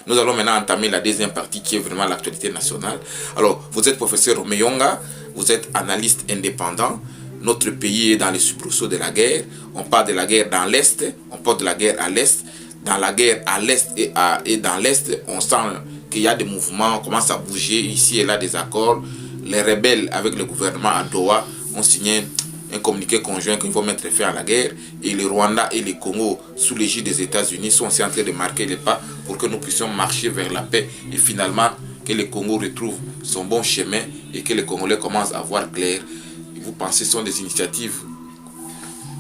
Nous allons maintenant entamer la deuxième partie qui est vraiment l'actualité nationale. Alors, vous êtes professeur Romeyonga, vous êtes analyste indépendant. Notre pays est dans les soubresauts de la guerre. On parle de la guerre dans l'Est, on parle de la guerre à l'Est. Dans la guerre à l'Est et dans l'Est, on sent qu'il y a des mouvements, on commence à bouger ici et là des accords. Les rebelles avec le gouvernement à Doha ont signé un communiqué conjoint qu'il faut mettre fin à la guerre. Et le Rwanda et le Congo, sous l'égide des États-Unis, sont aussi en train de marquer les pas pour que nous puissions marcher vers la paix. Et finalement, que le Congo retrouve son bon chemin et que les Congolais commencent à voir clair. Et vous pensez que ce sont des initiatives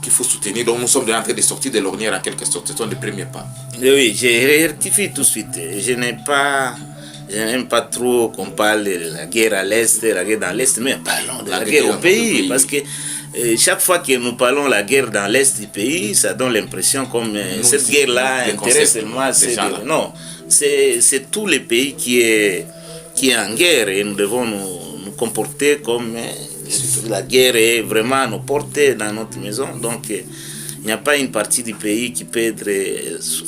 qu'il faut soutenir. Donc nous sommes en train de sortir de l'ornière en quelque sorte. Ce sont les premiers pas. Oui, j'ai rectifié tout de suite. Je n'aime pas trop qu'on parle de la guerre à l'Est, la guerre dans l'Est, mais parlons de la guerre au pays. Parce que chaque fois que nous parlons de la guerre dans l'Est du pays, ça donne l'impression comme cette guerre-là intéresse seulement. Non, c'est tous les pays qui est en guerre et nous devons nous comporter comme la guerre est vraiment à nos portées dans notre maison. Donc, il n'y a pas une partie du pays qui peut être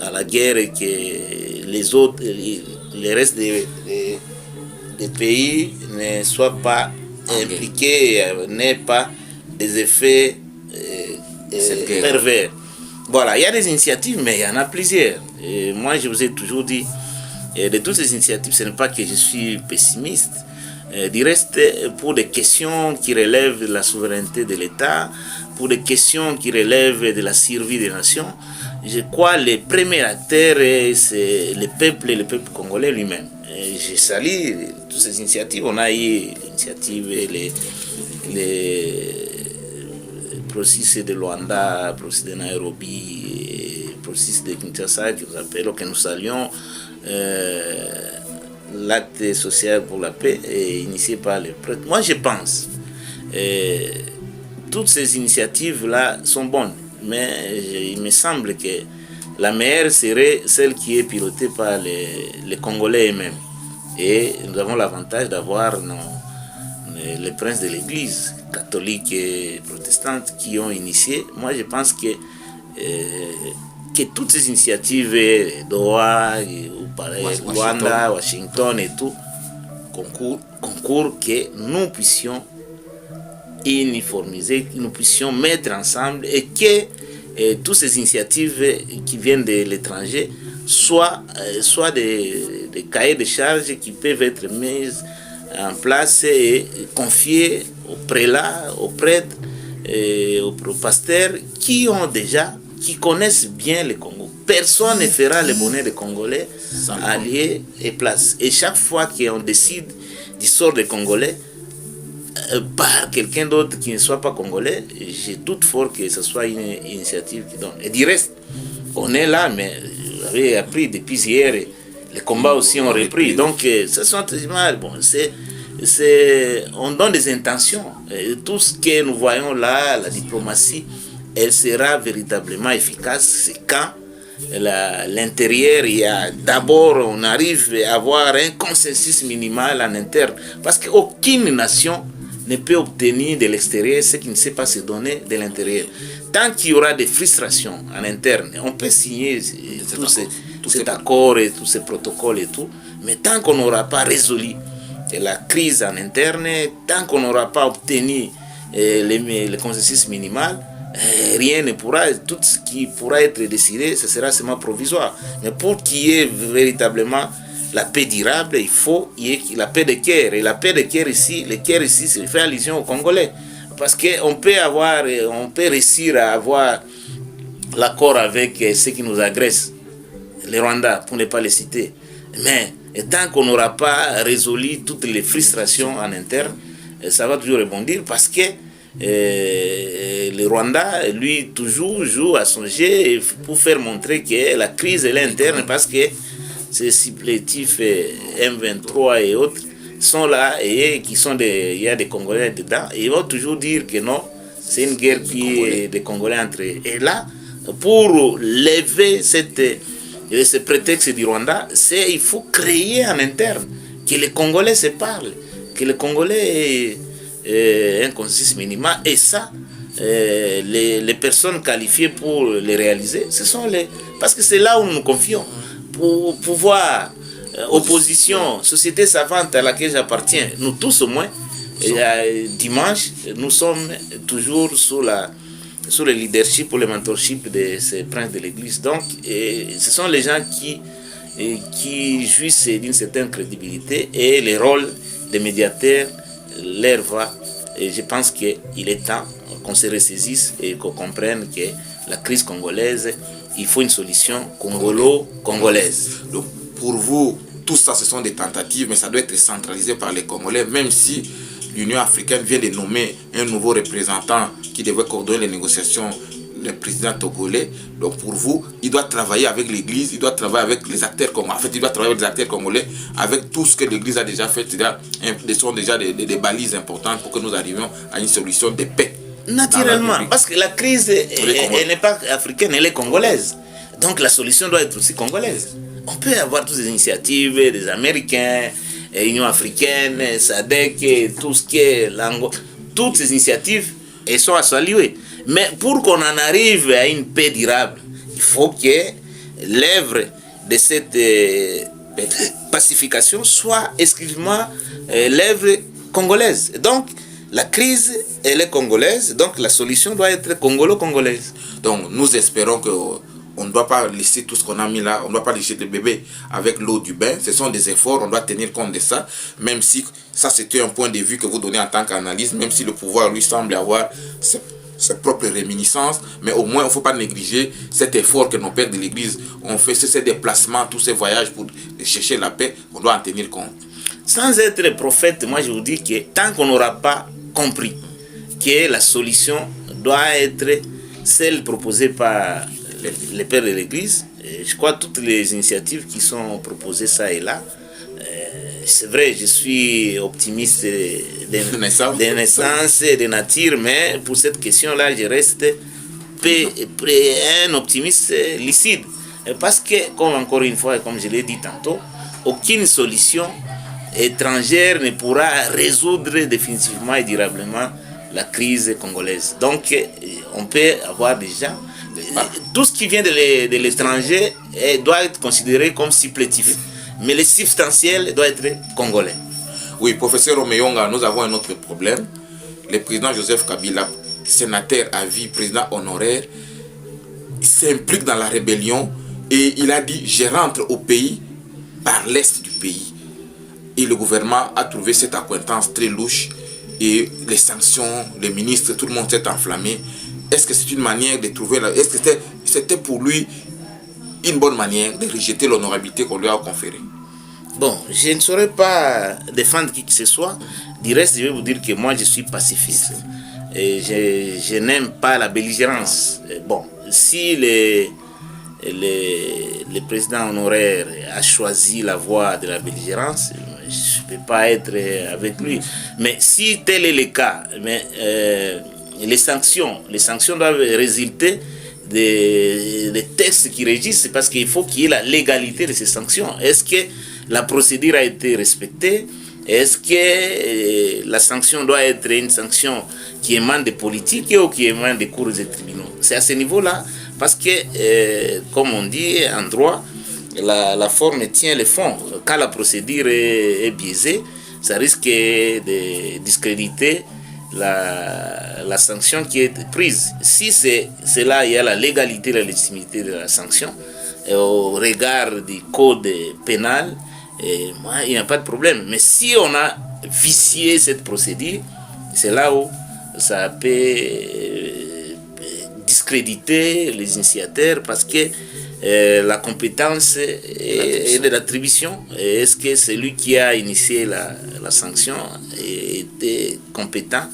à la guerre et que les autres, les restes des pays ne soient pas impliqués, n'aient pas des effets pervers. Voilà, il y a des initiatives, mais il y en a plusieurs. Et moi, je vous ai toujours dit, de toutes ces initiatives, ce n'est pas que je suis pessimiste. Du reste, pour des questions qui relèvent de la souveraineté de l'État, pour des questions qui relèvent de la survie des nations, je crois que les premiers acteurs, c'est le peuple congolais lui-même. Et je salue toutes ces initiatives. On a eu l'initiative, les processus de Luanda, le processus de Nairobi, le processus de Kinshasa, que nous saluons. L'acte social pour la paix est initié par les prêtres. Moi, je pense toutes ces initiatives-là sont bonnes, mais il me semble que la meilleure serait celle qui est pilotée par les Congolais eux-mêmes. Et nous avons l'avantage d'avoir les princes de l'Église, catholiques et protestantes, qui ont initié. Moi, je pense que toutes ces initiatives, Doha, Rwanda, Washington et tout, concourent que nous puissions uniformiser, que nous puissions mettre ensemble et que toutes ces initiatives qui viennent de l'étranger soient des cahiers de charges qui peuvent être mises en place et confiées aux prélats, aux prêtres, aux pasteurs qui connaissent bien le Congo. Personne ne fera le bonheur des Congolais alliés et place. Et chaque fois qu'on décide du sort des Congolais par quelqu'un d'autre qui ne soit pas congolais, j'ai doute fort que ce soit une initiative qui donne. Et du reste, on est là, mais vous avez appris depuis hier, les combats aussi ont repris. Donc, ce sont bon, on donne des intentions. Et tout ce que nous voyons là, la diplomatie, elle sera véritablement efficace. C'est quand l'intérieur, il y a d'abord, on arrive à avoir un consensus minimal en interne. Parce qu'aucune nation ne peut obtenir de l'extérieur ce qui ne sait pas se donner de l'intérieur. Tant qu'il y aura des frustrations en interne, on peut signer tous ces accords et tous ces protocoles et tout, mais tant qu'on n'aura pas résolu la crise en interne, tant qu'on n'aura pas obtenu le consensus minimal, rien ne pourra, tout ce qui pourra être décidé, ce sera seulement provisoire. Mais pour qu'il y ait véritablement la paix durable, il faut qu'il y ait la paix de cœur. Et la paix de cœur ici, le cœur ici, c'est fait allusion aux Congolais. Parce qu'on peut réussir à avoir l'accord avec ceux qui nous agressent, les Rwandais, pour ne pas les citer. Mais tant qu'on n'aura pas résolu toutes les frustrations en interne, ça va toujours rebondir parce que le Rwanda, lui, toujours joue à son jeu pour faire montrer que la crise est interne parce que ces supplétifs M23 et autres sont là et il y a des Congolais dedans et ils vont toujours dire que non, c'est une guerre qui est des Congolais entre eux. Et là, pour lever ce prétexte du Rwanda, il faut créer en interne que les Congolais se parlent, que les Congolais aient un consensus minimal et ça, les personnes qualifiées pour les réaliser, ce sont parce que c'est là où nous nous confions. Pour pouvoir opposition, société savante à laquelle j'appartiens, nous tous au moins, dimanche, nous sommes toujours sous le leadership ou le mentorship de ces princes de l'église. Donc, ce sont les gens qui jouissent d'une certaine crédibilité et le rôle des médiateurs leur va. Et je pense qu'il est temps qu'on se ressaisisse et qu'on comprenne que la crise congolaise, il faut une solution congolo-congolaise. Donc, pour vous, tout ça, ce sont des tentatives, mais ça doit être centralisé par les Congolais, même si l'Union africaine vient de nommer un nouveau représentant qui devrait coordonner les négociations, le président togolais. Donc pour vous, il doit travailler avec l'église, il doit travailler avec les acteurs congolais. En fait, il doit travailler avec les acteurs congolais, avec tout ce que l'église a déjà fait. Ce sont déjà des balises importantes pour que nous arrivions à une solution de paix. Naturellement, parce que la crise, elle n'est pas africaine, elle est congolaise. Donc la solution doit être aussi congolaise. On peut avoir toutes ces initiatives des Américains, Union africaine, SADC, tout ce qui est langue, toutes ces initiatives, elles sont à saluer. Mais pour qu'on en arrive à une paix durable, il faut que l'œuvre de cette pacification soit exclusivement l'œuvre congolaise. Donc, la crise, elle est congolaise, donc la solution doit être congolo-congolaise. Donc, nous espérons que on ne doit pas laisser tout ce qu'on a mis là, on ne doit pas laisser le bébé avec l'eau du bain. Ce sont des efforts, on doit tenir compte de ça, même si ça c'était un point de vue que vous donnez en tant qu'analyste, même si le pouvoir lui semble avoir ses propres réminiscences, mais au moins il ne faut pas négliger cet effort que nos pères de l'église ont fait, ces déplacements, tous ces voyages pour chercher la paix, on doit en tenir compte. Sans être prophète, moi je vous dis que tant qu'on n'aura pas compris que la solution doit être celle proposée par les pères de l'église, je crois que toutes les initiatives qui sont proposées ça et là, c'est vrai, je suis optimiste de naissance et de nature, mais pour cette question-là, je reste un optimiste lucide. Parce que, comme encore une fois, comme je l'ai dit tantôt, aucune solution étrangère ne pourra résoudre définitivement et durablement la crise congolaise. Donc, on peut avoir déjà tout ce qui vient de l'étranger doit être considéré comme supplétif. Mais le substantiel doit être congolais. Oui, professeur Omeyonga, nous avons un autre problème. Le président Joseph Kabila, sénateur à vie, président honoraire, s'implique dans la rébellion et il a dit « je rentre au pays par l'est du pays ». Et le gouvernement a trouvé cette accointance très louche et les sanctions, les ministres, tout le monde s'est enflammé. Est-ce que c'est une manière de trouver... Est-ce que c'était pour lui une bonne manière de rejeter l'honorabilité qu'on lui a conférée? Bon, je ne saurais pas défendre qui que ce soit. Du reste, je vais vous dire que moi, je suis pacifiste. Et je n'aime pas la belligérance. Bon, si le président honoraire a choisi la voie de la belligérance, je ne peux pas être avec lui. Mais si tel est le cas, les sanctions doivent résulter des textes qui régissent, parce qu'il faut qu'il y ait la légalité de ces sanctions. Est-ce que la procédure a été respectée? Est-ce que la sanction doit être une sanction qui émane des politiques ou qui émane des cours et tribunaux? C'est à ce niveau-là, parce que, comme on dit en droit, la forme tient le fond. Quand la procédure est biaisée, ça risque de discréditer la sanction qui est prise. Si c'est là, il y a la légalité, la légitimité de la sanction, au regard du code pénal, il n'y a pas de problème. Mais si on a vicié cette procédure, c'est là où ça peut discréditer les initiateurs, parce que la compétence est de l'attribution. Est-ce que celui qui a initié la sanction était compétent?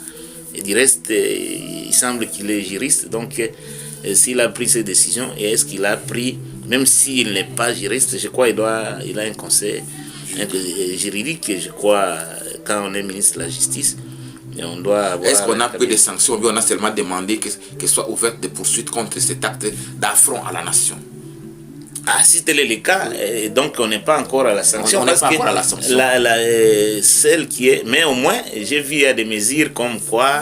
Et du reste, il semble qu'il est juriste. Donc, s'il a pris cette décision, et est-ce qu'il a pris, même s'il n'est pas juriste, je crois qu'il a un conseil juridique, je crois, quand on est ministre de la Justice. On doit avoir... Est-ce qu'on a pris des sanctions, ou on a seulement demandé que soient ouvertes des poursuites contre cet acte d'affront à la nation? Ah, si tel est le cas, donc on n'est pas encore à la sanction. On n'est parce pas que encore à la sanction. celle qui est... Mais au moins, j'ai vu il y a des mesures comme quoi...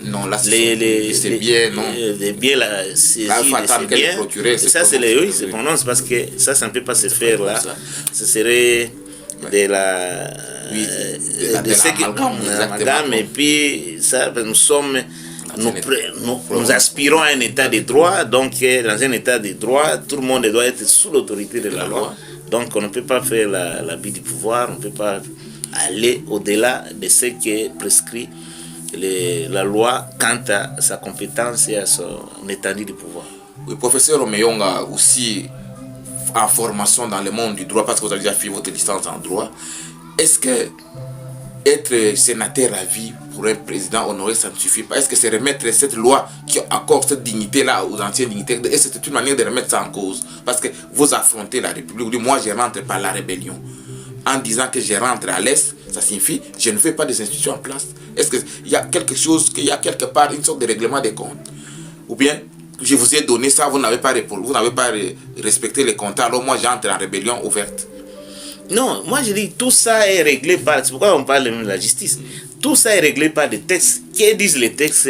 non, là, c'est bien, non. Les biens, là, c'est bien. Ça, c'est les... Oui, c'est parce que ça ne peut pas se faire là. Ce serait de la... Oui, de l'amalgame. Et puis, ça, nous sommes... Nous aspirons à un état de droit, donc dans un état de droit, tout le monde doit être sous l'autorité de la loi. Donc on ne peut pas faire l'abus du pouvoir, on ne peut pas aller au-delà de ce qui prescrit la loi quant à sa compétence et à son étendue de pouvoir. Oui, professeur Omeyonga, aussi en formation dans le monde du droit, parce que vous avez déjà fait votre licence en droit, est-ce que être sénateur à vie pour un président honoré, ça ne suffit pas? Est-ce que c'est remettre cette loi qui accorde cette dignité-là aux anciens dignitaires? Est-ce que c'est une manière de remettre ça en cause? Parce que vous affrontez la République, vous dites, moi je rentre par la rébellion. En disant que je rentre à l'Est, ça signifie que je ne fais pas des institutions en place. Est-ce qu'il y a quelque chose, qu'il y a quelque part une sorte de règlement des comptes? Ou bien, je vous ai donné ça, vous n'avez pas répondu, vous n'avez pas respecté les comptes, alors moi j'entre en rébellion ouverte. Non, moi je dis tout ça est réglé par... C'est pourquoi on parle même de la justice. Tout ça est réglé par des textes. Qui disent les textes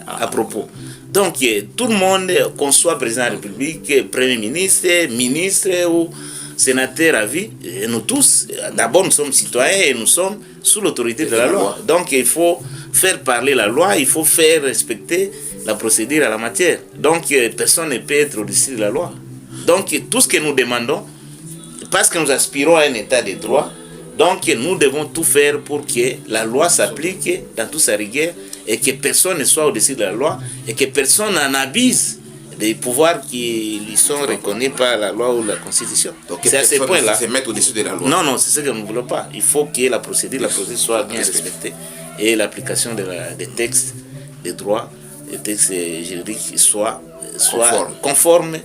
à propos? Donc tout le monde, qu'on soit président de la République, premier ministre, ministre ou sénateur à vie, et nous tous, d'abord nous sommes citoyens et nous sommes sous l'autorité de la loi. Donc il faut faire parler la loi, il faut faire respecter la procédure à la matière. Donc personne ne peut être au-dessus de la loi. Donc tout ce que nous demandons, parce que nous aspirons à un état de droit, donc nous devons tout faire pour que la loi s'applique dans toute sa rigueur et que personne ne soit au-dessus de la loi et que personne n'en abuse des pouvoirs qui lui sont reconnus par la loi ou la Constitution. C'est à ce point-là. Se mettre au-dessus de la loi. Non, c'est ce que nous ne voulons pas. Il faut que la procédure soit bien respectée et l'application des textes, des droits, des textes juridiques soit conforme